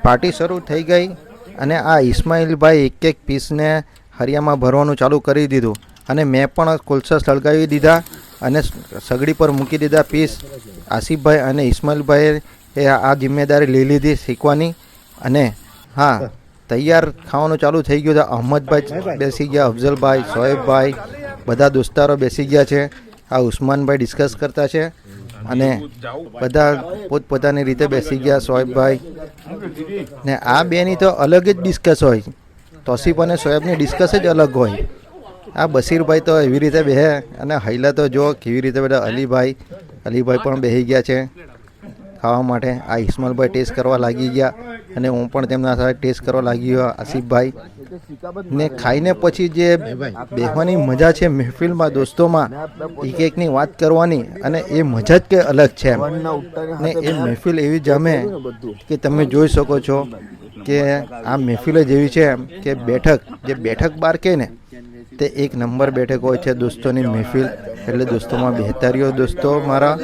Party શરૂ થઈ ગઈ અને આ ઇસ્માઇલભાઈ એક એક પીસને હરિયામાં ભરવાનું ચાલુ કરી દીધું અને મેં પણ કોલસા સળગાવી દીધા અને સગડી પર મૂકી દીધા પીસ. આસિફભાઈ અને ઇસ્માઇલભાઈએ આ જિમ્મેદારી લઈ લીધી શીખવાની. અને હા, તૈયાર ખાવાનું ચાલુ થઈ ગયું. અહમદભાઈ બેસી ગયા, અફઝલભાઈ, શોએબભાઈ, બધા દોસ્તારો બેસી ગયા છે. આ ઉસ્માનભાઈ ડિસ્કસ કરતા છે અને બધા પોતપોતાની રીતે બેસી ગયા. શોએબભાઈ ને આ બેની તો અલગ જ ડિસ્કસ હોય. તોસીફ અને શોએબની ડિસ્કસ જ અલગ હોય. આ બશીરભાઈ તો એવી રીતે બેહે અને હૈલા તો જો કેવી રીતે બધા અલીભાઈ પણ બેસી ગયા છે ખાવા માટે. આ ઇસ્માઇલભાઈ ટેસ્ટ કરવા લાગી ગયા અને હું પણ તેમના સાથે ટેસ્ટ કરવા લાગી ગયો. આસિફભાઈ ને ખાઈને પછી જે બેસવાની મજા છે મહેફિલમાં, દોસ્તોમાં એક એકની વાત કરવાની અને એ મજા જ કંઈ અલગ છે ને એ મહેફિલ એવી જમે કે તમે જોઈ શકો છો કે આ મહેફિલ જ એવી છે કે બેઠક બાર કહે ને તે એક નંબર બેઠક હોય છે દોસ્તોની મહેફિલ. એટલે દોસ્તોમાં બેહતા રહ્યો દોસ્તો મારા.